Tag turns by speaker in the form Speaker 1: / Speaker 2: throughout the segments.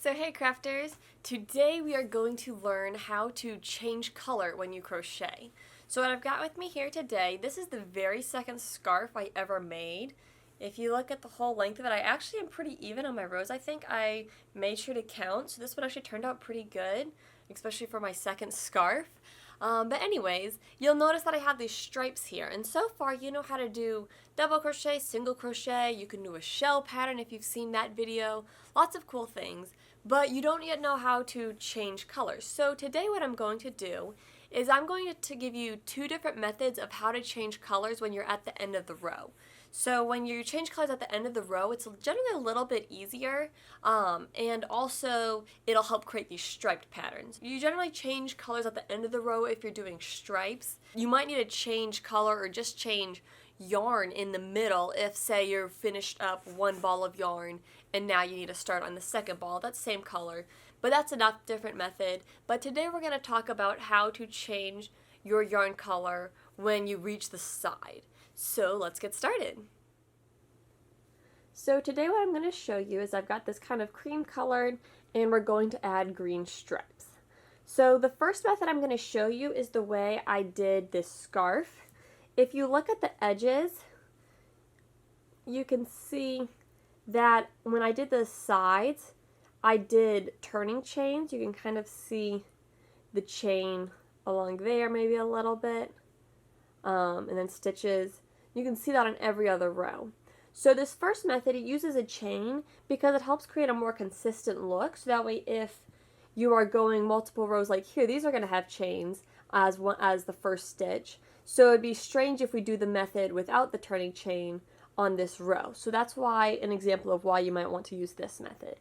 Speaker 1: So hey crafters, today we are going to learn how to change color when you crochet. So what I've got with me here today, this is the very second scarf I ever made. If you look at the whole length of it, I actually am pretty even on my rows. I think I made sure to count, so this one actually turned out pretty good, especially for my second scarf. But anyways, you'll notice that I have these stripes here, and so far you know how to do double crochet, single crochet, you can do a shell pattern if you've seen that video, lots of cool things, but you don't yet know how to change colors. So today what I'm going to do is I'm going to give you two different methods of how to change colors when you're at the end of the row. So when you change colors at the end of the row, it's generally a little bit easier, and also it'll help create these striped patterns. You generally change colors at the end of the row if you're doing stripes. You might need to change color or just change yarn in the middle if, say, you're finished up one ball of yarn and now you need to start on the second ball. That's same color, but that's a different method. But today we're going to talk about how to change your yarn color when you reach the side. So let's get started. So today what I'm going to show you is I've got this kind of cream colored and we're going to add green stripes. So the first method I'm going to show you is the way I did this scarf. If you look at the edges, you can see that when I did the sides, I did turning chains. You can kind of see the chain along there maybe a little bit, and then stitches. You can see that on every other row. So this first method, it uses a chain because it helps create a more consistent look. So that way if you are going multiple rows like here, these are going to have chains as the first stitch. So it'd be strange if we do the method without the turning chain on this row. So that's why an example of why you might want to use this method.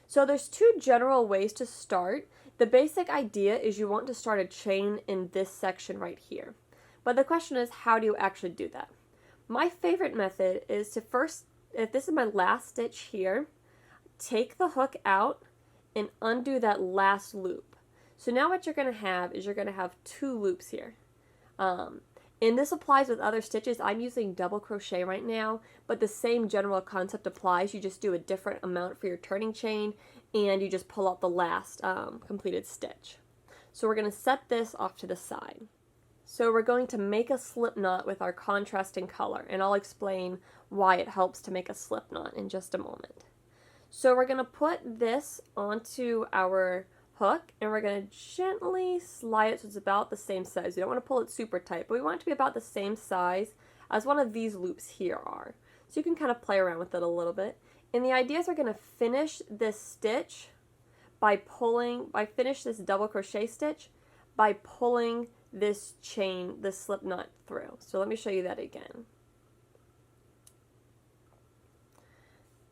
Speaker 1: So there's two general ways to start. The basic idea is you want to start a chain in this section right here. But the question is, how do you actually do that? My favorite method is to first, if this is my last stitch here, take the hook out and undo that last loop. So now what you're going to have is you're going to have two loops here. And this applies with other stitches. I'm using double crochet right now, but the same general concept applies. You just do a different amount for your turning chain and you just pull out the last completed stitch. So we're going to set this off to the side. So we're going to make a slip knot with our contrasting color, and I'll explain why it helps to make a slip knot in just a moment. So we're going to put this onto our hook and we're going to gently slide it so it's about the same size. You don't want to pull it super tight, but we want it to be about the same size as one of these loops here are. So you can kind of play around with it a little bit. And the idea is we're going to finish this stitch finish this double crochet stitch by pulling this chain, this slip knot through. So let me show you that again.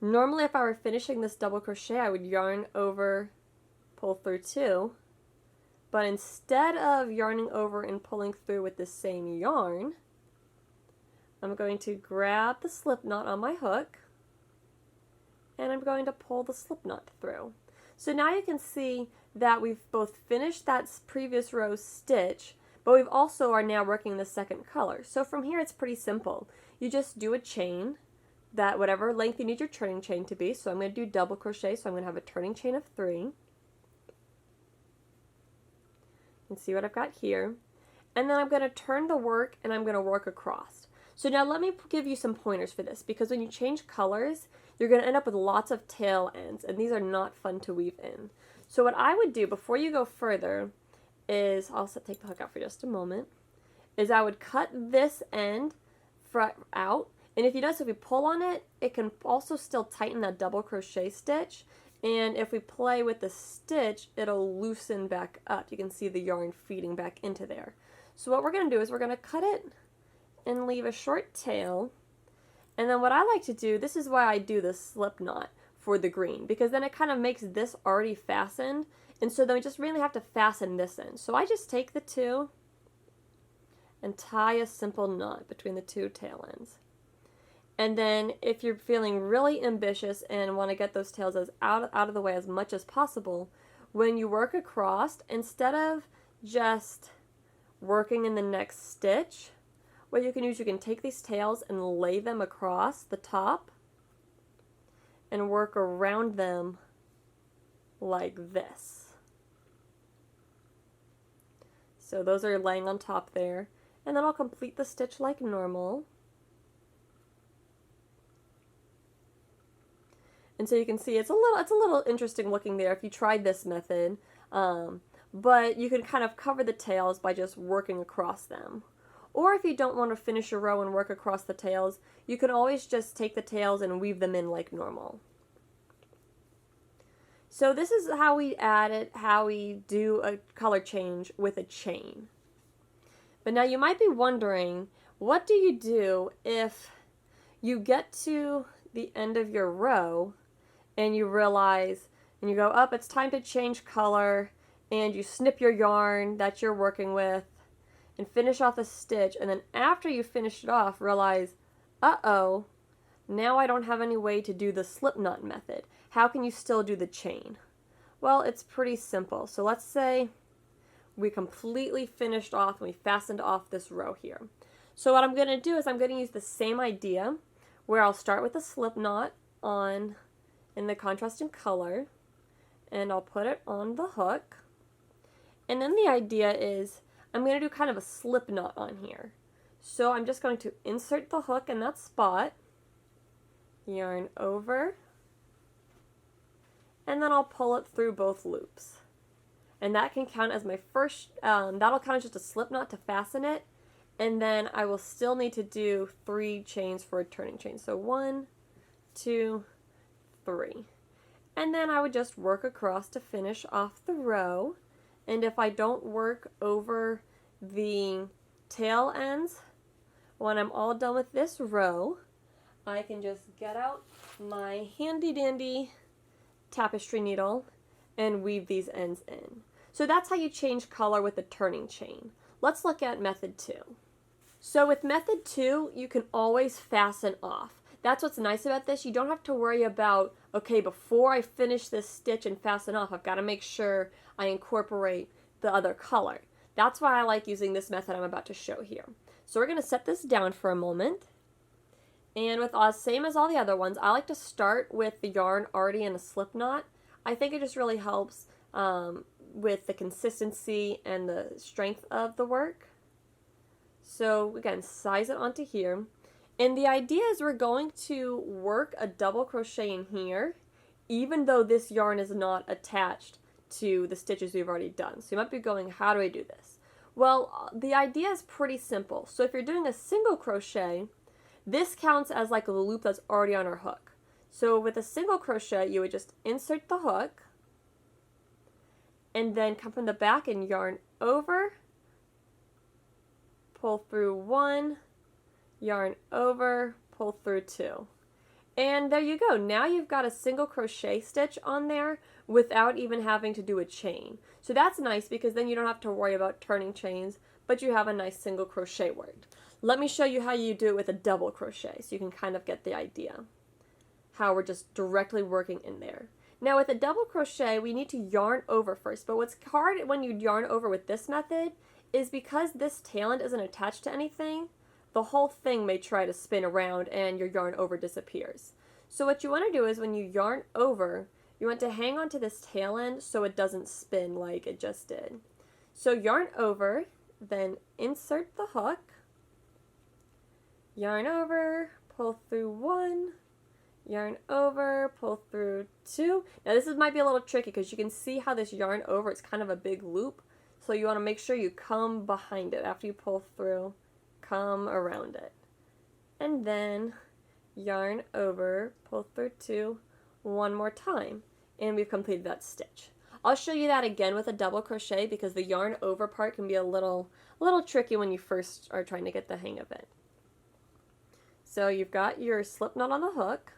Speaker 1: Normally if I were finishing this double crochet, I would yarn over, pull through two, but instead of yarning over and pulling through with the same yarn, I'm going to grab the slip knot on my hook and I'm going to pull the slip knot through. So now you can see that we've both finished that previous row's stitch, but we've also are now working the second color. So from here it's pretty simple. You just do a chain, that whatever length you need your turning chain to be. So I'm going to do double crochet, so I'm going to have a turning chain of 3. You can see what I've got here. And then I'm going to turn the work and I'm going to work across. So now let me give you some pointers for this, because when you change colors, you're going to end up with lots of tail ends, and these are not fun to weave in. So what I would do before you go further is, I'll take the hook out for just a moment, is I would cut this end out, and if you notice, if we pull on it, it can also still tighten that double crochet stitch, and if we play with the stitch, it'll loosen back up. You can see the yarn feeding back into there. So what we're going to do is we're going to cut it and leave a short tail, and then what I like to do, this is why I do the slip knot for the green, because then it kind of makes this already fastened, and so then we just really have to fasten this end. So I just take the two and tie a simple knot between the two tail ends. And then if you're feeling really ambitious and want to get those tails out of the way as much as possible, when you work across, instead of just working in the next stitch, what you can use, you can take these tails and lay them across the top and work around them like this. So those are laying on top there. And then I'll complete the stitch like normal. And so you can see it's a little interesting looking there if you tried this method. But you can kind of cover the tails by just working across them. Or if you don't want to finish a row and work across the tails, you can always just take the tails and weave them in like normal. So this is how we add it, how we do a color change with a chain. But now you might be wondering, what do you do if you get to the end of your row and you realize, and you go up, it's time to change color, and you snip your yarn that you're working with and finish off a stitch, and then after you finish it off realize, uh-oh, now I don't have any way to do the slip knot method. How can you still do the chain? Well, it's pretty simple. So let's say we completely finished off and we fastened off this row here. So what I'm going to do is I'm going to use the same idea where I'll start with a slip knot on in the contrasting color, and I'll put it on the hook. And then the idea is I'm going to do kind of a slip knot on here. So I'm just going to insert the hook in that spot, yarn over, and then I'll pull it through both loops. And that can count as my first, that'll count as just a slip knot to fasten it, and then I will still need to do 3 chains for a turning chain. So 1, 2, 3. And then I would just work across to finish off the row. And if I don't work over the tail ends, when I'm all done with this row, I can just get out my handy dandy tapestry needle and weave these ends in. So that's how you change color with the turning chain. Let's look at method 2. So with method 2, you can always fasten off. That's what's nice about this. You don't have to worry about, okay, before I finish this stitch and fasten off, I've got to make sure I incorporate the other color. That's why I like using this method I'm about to show here. So we're going to set this down for a moment. And with same as all the other ones, I like to start with the yarn already in a slip knot. I think it just really helps with the consistency and the strength of the work. So again, size it onto here. And the idea is we're going to work a double crochet in here, even though this yarn is not attached to the stitches we've already done. So you might be going, how do I do this? Well, the idea is pretty simple. So if you're doing a single crochet, this counts as like a loop that's already on our hook. So with a single crochet, you would just insert the hook and then come from the back and yarn over, pull through 1, yarn over, pull through 2. And there you go. Now you've got a single crochet stitch on there without even having to do a chain. So that's nice because then you don't have to worry about turning chains, but you have a nice single crochet work. Let me show you how you do it with a double crochet so you can kind of get the idea. How we're just directly working in there. Now with a double crochet, we need to yarn over first, but what's hard when you yarn over with this method is because this tail end isn't attached to anything, the whole thing may try to spin around and your yarn over disappears. So what you want to do is when you yarn over, you want to hang on to this tail end so it doesn't spin like it just did. So yarn over, then insert the hook, yarn over, pull through 1, yarn over, pull through 2. Now this might be a little tricky because you can see how this yarn over, it's kind of a big loop. So you want to make sure you come behind it after you pull through, come around it. And then yarn over, pull through 2, 1 more time. And we've completed that stitch. I'll show you that again with a double crochet because the yarn over part can be a little tricky when you first are trying to get the hang of it. So you've got your slip knot on the hook,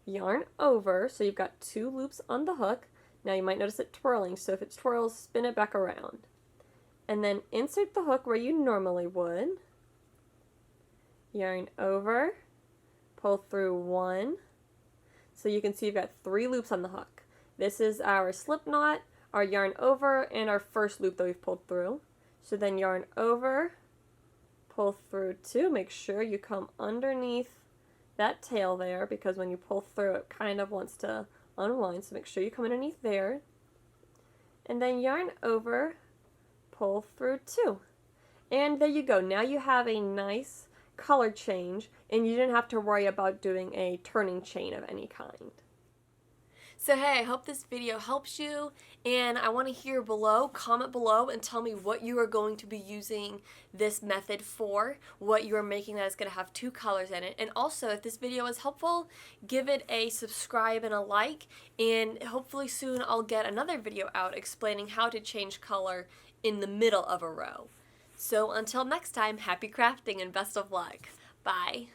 Speaker 1: yarn over, so you've got 2 loops on the hook. Now you might notice it twirling, so if it twirls, spin it back around. And then insert the hook where you normally would, yarn over, pull through 1. So you can see you've got 3 loops on the hook. This is our slip knot, our yarn over, and our first loop that we've pulled through. So then yarn over, pull through 2, make sure you come underneath that tail there because when you pull through it kind of wants to unwind, so make sure you come underneath there. and then yarn over, pull through 2. And there you go. Now you have a nice color change, and you didn't have to worry about doing a turning chain of any kind. So hey, I hope this video helps you, and I want to hear below, comment below and tell me what you are going to be using this method for, what you are making that is going to have 2 colors in it. And also, if this video was helpful, give it a subscribe and a like, and hopefully soon I'll get another video out explaining how to change color in the middle of a row. So until next time, happy crafting and best of luck. Bye.